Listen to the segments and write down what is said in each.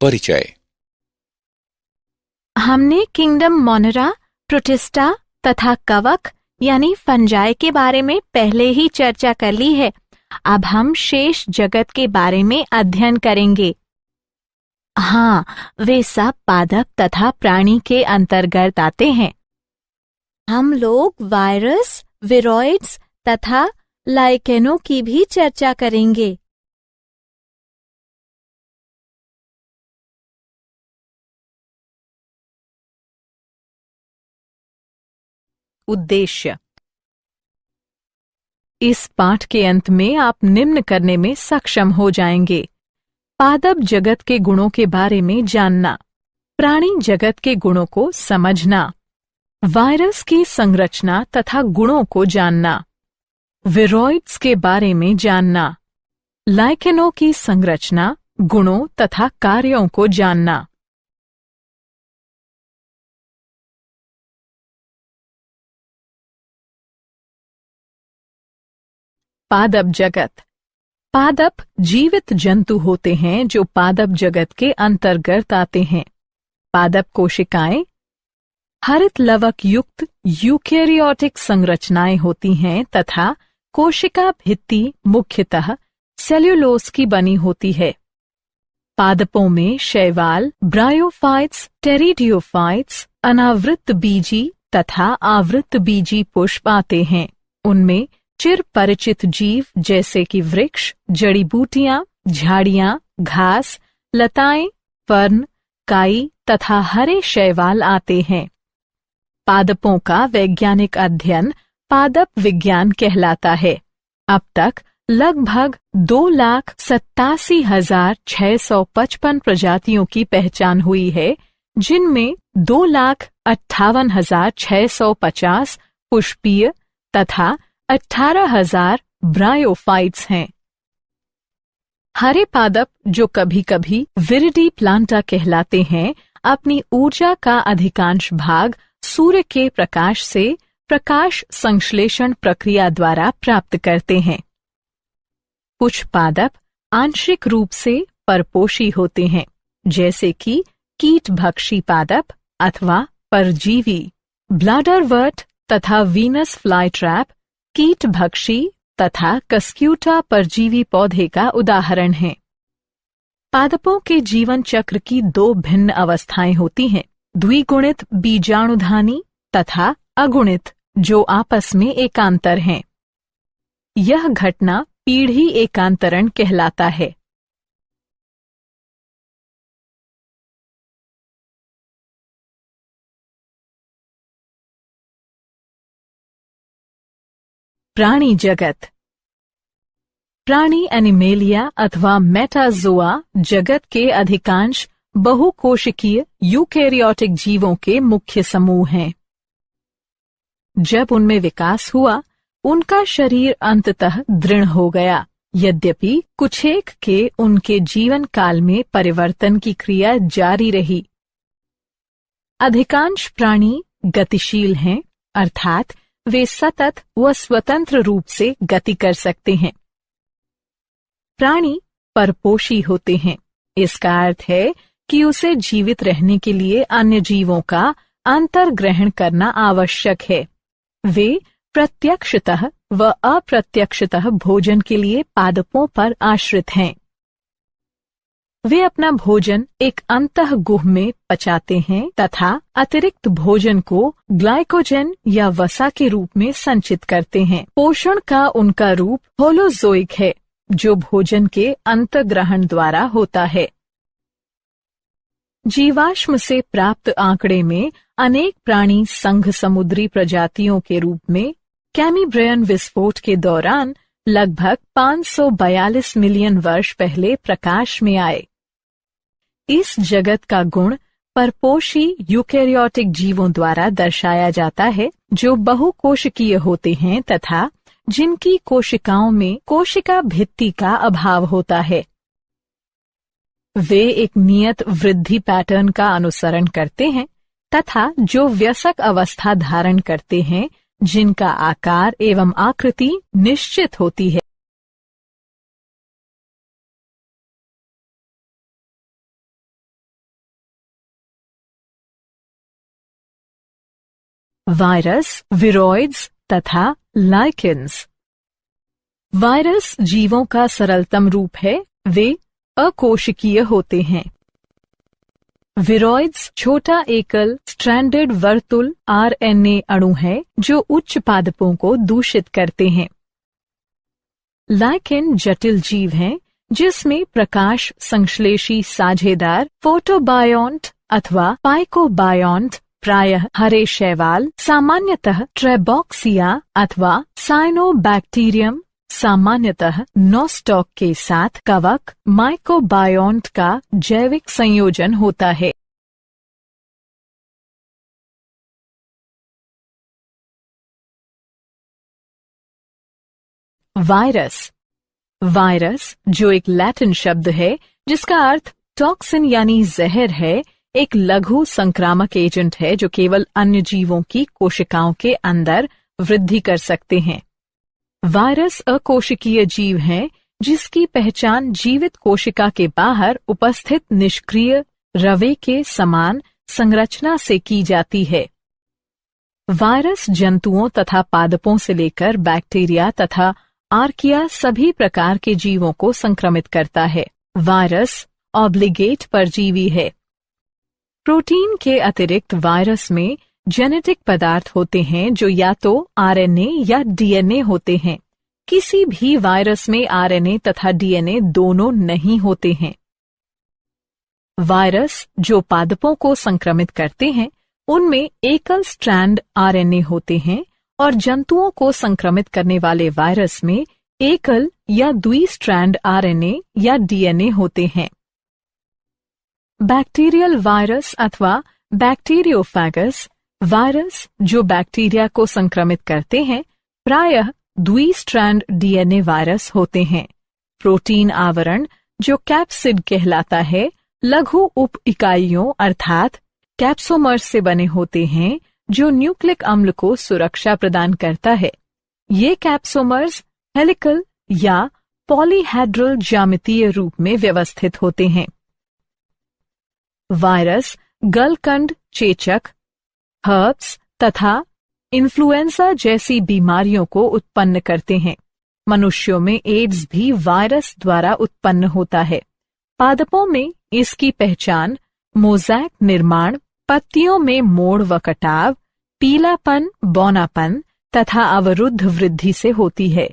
परिचय। हमने kingdom Monera, protista तथा कवक यानी फंजाई के बारे में पहले ही चर्चा कर ली है। अब हम शेष जगत के बारे में अध्ययन करेंगे। हाँ, वे सब पादप तथा प्राणी के अंतर्गत आते हैं। हम लोग वायरस, विरोइड्स तथा लाइकेनों की भी चर्चा करेंगे। उद्देश्य। इस पाठ के अंत में आप निम्न करने में सक्षम हो जाएंगे: पादप जगत के गुणों के बारे में जानना, प्राणी जगत के गुणों को समझना, वायरस की संरचना तथा गुणों को जानना, विरोइड्स के बारे में जानना, लाइकेनों की संरचना, गुणों तथा कार्यों को जानना। पादप जगत। पादप जीवित जंतु होते हैं जो पादप जगत के अंतर्गत आते हैं। पादप कोशिकाएं हरित लवक युक्त यूकेरियोटिक संरचनाएं होती हैं तथा कोशिका भित्ति मुख्यतः सेल्यूलोज की बनी होती है। पादपों में शैवाल, ब्रायोफाइट्स, टेरिडियोफाइट्स, अनावृत बीजी तथा आवृत बीजी पुष्प आते हैं। उनमें चिर परिचित जीव जैसे कि वृक्ष, जड़ी बूटियां, झाड़ियां, घास, लताएं, फर्न, काई तथा हरे शैवाल आते हैं। पादपों का वैज्ञानिक अध्ययन पादप विज्ञान कहलाता है। अब तक लगभग 2,87,655 प्रजातियों की पहचान हुई है, जिनमें 2,58,650 पुष्पीय तथा 18,000 ब्रायोफाइट्स हैं। हरे पादप, जो कभी कभी विरिडी प्लांटा कहलाते हैं, अपनी ऊर्जा का अधिकांश भाग सूर्य के प्रकाश से प्रकाश संश्लेषण प्रक्रिया द्वारा प्राप्त करते हैं। कुछ पादप आंशिक रूप से परपोषी होते हैं, जैसे कि कीटभक्षी पादप अथवा परजीवी। ब्लाडरवर्ट तथा वीनस फ्लाईट्रैप कीटभक्षी तथा कस्क्यूटा परजीवी पौधे का उदाहरण है। पादपों के जीवन चक्र की दो भिन्न अवस्थाएं होती हैं: द्विगुणित बीजाणुधानी तथा अगुणित, जो आपस में एकांतर हैं। यह घटना पीढ़ी एकांतरण कहलाता है। प्राणी जगत। प्राणी एनिमेलिया अथवा मेटाजोआ जगत के अधिकांश बहुकोशिकीय यूकेरियोटिक जीवों के मुख्य समूह हैं। जब उनमें विकास हुआ, उनका शरीर अंततः दृढ़ हो गया, यद्यपि कुछेक के उनके जीवन काल में परिवर्तन की क्रिया जारी रही। अधिकांश प्राणी गतिशील हैं, अर्थात वे सतत व स्वतंत्र रूप से गति कर सकते हैं। प्राणी परपोषी होते हैं। इसका अर्थ है कि उसे जीवित रहने के लिए अन्य जीवों का अंतर्ग्रहण करना आवश्यक है। वे प्रत्यक्षतः व अप्रत्यक्षतः भोजन के लिए पादपों पर आश्रित हैं। वे अपना भोजन एक अंतःगुह में पचाते हैं तथा अतिरिक्त भोजन को ग्लाइकोजन या वसा के रूप में संचित करते हैं। पोषण का उनका रूप होलोजोइक है, जो भोजन के अंतर्ग्रहण द्वारा होता है। जीवाश्म से प्राप्त आंकड़े में अनेक प्राणी संघ समुद्री प्रजातियों के रूप में कैम्ब्रियन विस्फोट के दौरान लगभग 542 मिलियन वर्ष पहले प्रकाश में आए। इस जगत का गुण परपोषी यूकेरियोटिक जीवों द्वारा दर्शाया जाता है, जो बहुकोशिकीय होते हैं तथा जिनकी कोशिकाओं में कोशिका भित्ति का अभाव होता है। वे एक नियत वृद्धि पैटर्न का अनुसरण करते हैं तथा जो वयस्क अवस्था धारण करते हैं, जिनका आकार एवं आकृति निश्चित होती है। वायरस, विरोइड्स तथा लाइकेंस। वायरस जीवों का सरलतम रूप है, वे अकोशिकीय होते हैं। विरोइड्स छोटा एकल स्ट्रैंडेड वर्तुल आरएनए अणु है जो उच्च पादपों को दूषित करते हैं। लाइकेन जटिल जीव हैं जिसमें प्रकाश संश्लेषी साझेदार फोटोबायोन्ट अथवा पाइकोबायोन्ट प्रायः हरे शैवाल, सामान्यतः ट्रेबॉक्सिया अथवा साइनोबैक्टीरियम, सामान्यतः नोस्टॉक के साथ कवक माइकोबायोन्ट का जैविक संयोजन होता है। वायरस। वायरस, जो एक लैटिन शब्द है जिसका अर्थ टॉक्सिन यानी जहर है, एक लघु संक्रामक एजेंट है जो केवल अन्य जीवों की कोशिकाओं के अंदर वृद्धि कर सकते हैं। वायरस अकोशिकीय जीव हैं जिसकी पहचान जीवित कोशिका के बाहर उपस्थित निष्क्रिय रवे के समान संरचना से की जाती है। वायरस जंतुओं तथा पादपों से लेकर बैक्टीरिया तथा आर्किया सभी प्रकार के जीवों को संक्रमित करता है। वायरस ऑब्लिगेट परजीवी है। प्रोटीन के अतिरिक्त वायरस में जेनेटिक पदार्थ होते हैं जो या तो आरएनए या डीएनए होते हैं। किसी भी वायरस में आरएनए तथा डीएनए दोनों नहीं होते हैं। वायरस जो पादपों को संक्रमित करते हैं उनमें एकल स्ट्रैंड आरएनए होते हैं और जंतुओं को संक्रमित करने वाले वायरस में एकल या द्विस्ट्रैंड आरएनए या डीएनए होते हैं। बैक्टीरियल वायरस अथवा बैक्टीरियोफेगस वायरस जो बैक्टीरिया को संक्रमित करते हैं प्रायः द्विस्ट्रैंड डीएनए वायरस होते हैं। प्रोटीन आवरण जो कैप्सिड कहलाता है लघु उप इकाइयों अर्थात कैप्सोमर्स से बने होते हैं जो न्यूक्लिक अम्ल को सुरक्षा प्रदान करता है। ये कैप्सोमर्स हेलिकल या पॉलीहेड्रल ज्यामितीय रूप में व्यवस्थित होते हैं। वायरस गलकंड, चेचक, हर्प्स तथा इन्फ्लुएंजा जैसी बीमारियों को उत्पन्न करते हैं। मनुष्यों में एड्स भी वायरस द्वारा उत्पन्न होता है। पादपों में इसकी पहचान मोज़ैक निर्माण, पत्तियों में मोड़ व कटाव, पीलापन, बौनापन तथा अवरुद्ध वृद्धि से होती है।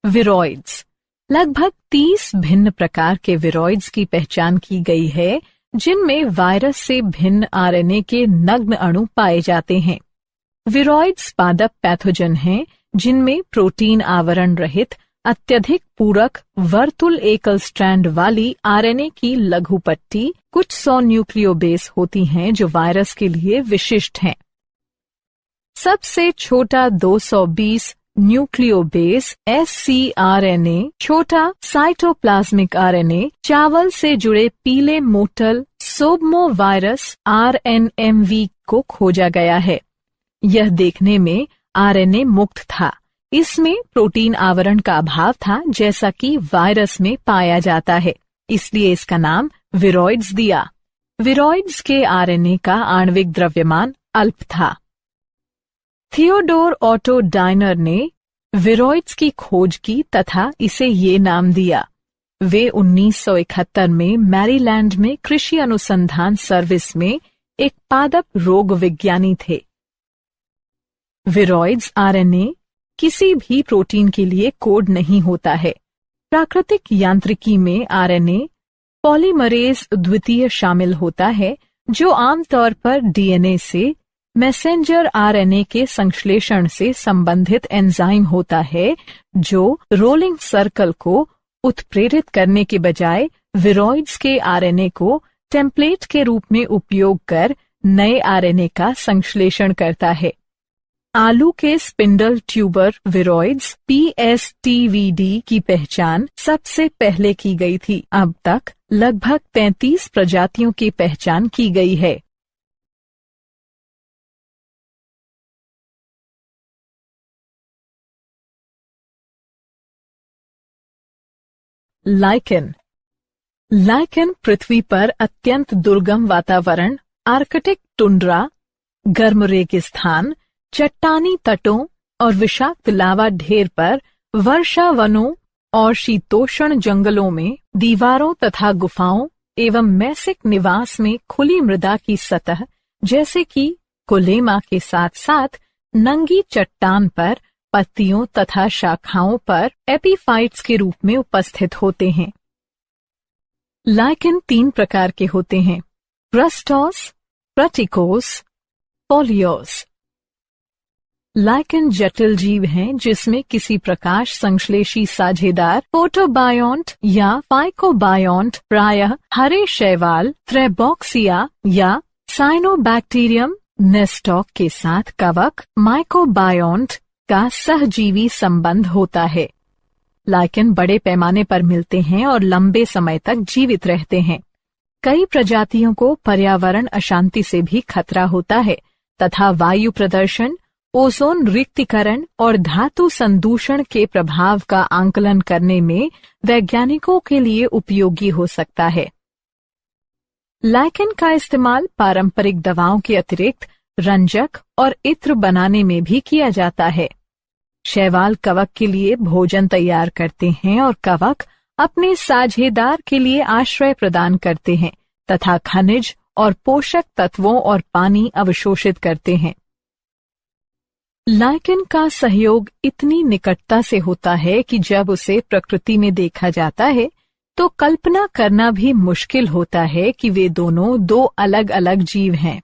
विरोइड्स। लगभग 30 भिन्न प्रकार के विरोइड्स की पहचान की गई है जिनमें वायरस से भिन्न आरएनए के नग्न अणु पाए जाते हैं। विरोइड्स पादप पैथोजन हैं जिनमें प्रोटीन आवरण रहित अत्यधिक पूरक वर्तुल एकल स्ट्रैंड वाली आरएनए की लघु पट्टी कुछ 100 न्यूक्लियोबेस होती हैं जो वायरस के लिए विशिष्ट हैं। सबसे छोटा 220 न्यूक्लियोबेस ScRNA छोटा साइटोप्लाज्मिक आरएनए चावल से जुड़े पीले मोटल सोब्मोवायरस RNMV को खोजा गया है। यह देखने में आरएनए मुक्त था। इसमें प्रोटीन आवरण का अभाव था जैसा कि वायरस में पाया जाता है, इसलिए इसका नाम विरोइड्स दिया। विरोइड्स के आरएनए का आणविक द्रव्यमान अल्प था। थियोडोर ऑटो डायनर ने विरोइड्स की खोज की तथा इसे ये नाम दिया। वे 1971 में मैरीलैंड में कृषि अनुसंधान सर्विस में एक पादप रोग विज्ञानी थे। विरोइड्स आरएनए किसी भी प्रोटीन के लिए कोड नहीं होता है। प्राकृतिक यांत्रिकी में आरएनए पॉलीमरेज द्वितीय शामिल होता है जो आमतौर पर डीएनए से मैसेंजर आरएनए के संश्लेषण से संबंधित एंजाइम होता है जो रोलिंग सर्कल को उत्प्रेरित करने के बजाय विरोइड्स के आरएनए को टेम्पलेट के रूप में उपयोग कर नए आरएनए का संश्लेषण करता है। आलू के स्पिंडल ट्यूबर विरोइड्स PSTVD की पहचान सबसे पहले की गई थी। अब तक लगभग 33 प्रजातियों की पहचान की गई है। लाइकेन। लाइकेन पृथ्वी पर अत्यंत दुर्गम वातावरण, आर्कटिक टुंड्रा, गर्म रेगिस्तान, चट्टानी तटों और विषाक्त लावा ढेर पर वर्षा वनों और शीतोष्ण जंगलों में दीवारों तथा गुफाओं एवं मैसिक निवास में खुली मृदा की सतह जैसे कि कोलेमा के साथ साथ नंगी चट्टान पर पत्तियों तथा शाखाओं पर एपीफाइट्स के रूप में उपस्थित होते हैं। लाइकेन 3 प्रकार के होते हैं: प्रस्टोस, प्रटिकोस, पोलियोस। लाइकेन जटिल जीव हैं जिसमें किसी प्रकाश संश्लेषी साझेदार फोटोबायोन्ट या फाइकोबायोन्ट प्रायः हरे शैवाल, थ्रेबॉक्सिया या साइनोबैक्टीरियम नेस्टॉक के साथ कवक माइकोबायोन्ट का सहजीवी संबंध होता है। लाइकेन बड़े पैमाने पर मिलते हैं और लंबे समय तक जीवित रहते हैं। कई प्रजातियों को पर्यावरण अशांति से भी खतरा होता है तथा वायु प्रदूषण, ओजोन रिक्तीकरण और धातु संदूषण के प्रभाव का आंकलन करने में वैज्ञानिकों के लिए उपयोगी हो सकता है। लाइकेन का इस्तेमाल पारंपरिक दवाओं के अतिरिक्त रंजक और इत्र बनाने में भी किया जाता है। शैवाल कवक के लिए भोजन तैयार करते हैं और कवक अपने साझेदार के लिए आश्रय प्रदान करते हैं तथा खनिज और पोषक तत्वों और पानी अवशोषित करते हैं। लाइकेन का सहयोग इतनी निकटता से होता है कि जब उसे प्रकृति में देखा जाता है तो कल्पना करना भी मुश्किल होता है कि वे दोनों 2 अलग अलग जीव हैं।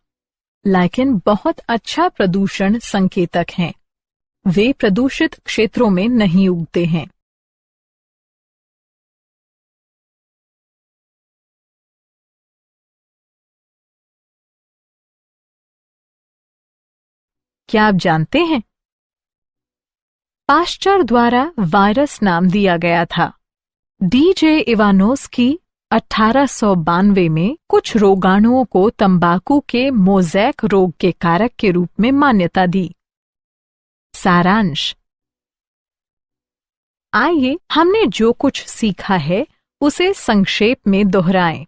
लाइकेन बहुत अच्छा प्रदूषण संकेतक हैं। वे प्रदूषित क्षेत्रों में नहीं उगते हैं। क्या आप जानते हैं? पाश्चर द्वारा वायरस नाम दिया गया था। डीजे इवानोस्की 1892 में कुछ रोगाणुओं को तंबाकू के मोज़ैक रोग के कारक के रूप में मान्यता दी। सारांश। आइए हमने जो कुछ सीखा है उसे संक्षेप में दोहराएं।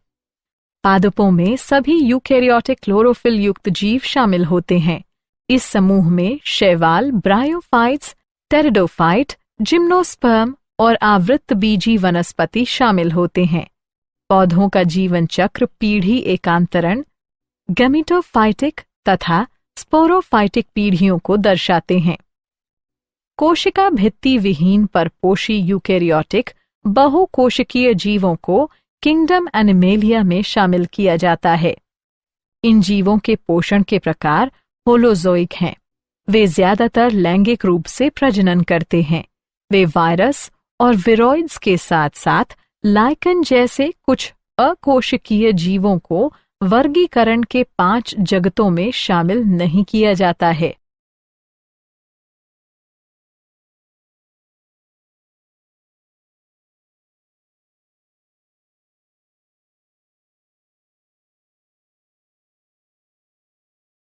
पादपों में सभी यूकेरियोटिक क्लोरोफिल युक्त जीव शामिल होते हैं। इस समूह में शैवाल, ब्रायोफाइट्स, टेरिडोफाइट, जिम्नोस्पर्म और आवृत्त बीजी वनस्पति शामिल होते हैं। पौधों का जीवन चक्र पीढ़ी एकांतरण, गैमेटोफाइटिक तथा स्पोरोफाइटिक पीढ़ियों को दर्शाते हैं। कोशिका भित्ति विहीन परपोषी यूकेरियोटिक बहुकोशिकीय जीवों को किंगडम एनिमेलिया में शामिल किया जाता है। इन जीवों के पोषण के प्रकार होलोजोइक हैं। वे ज्यादातर लैंगिक रूप से प्रजनन करते हैं। वे वायरस और विरोइड्स के साथ साथ लाइकेन जैसे कुछ अकोशिकीय जीवों को वर्गीकरण के 5 जगतों में शामिल नहीं किया जाता है।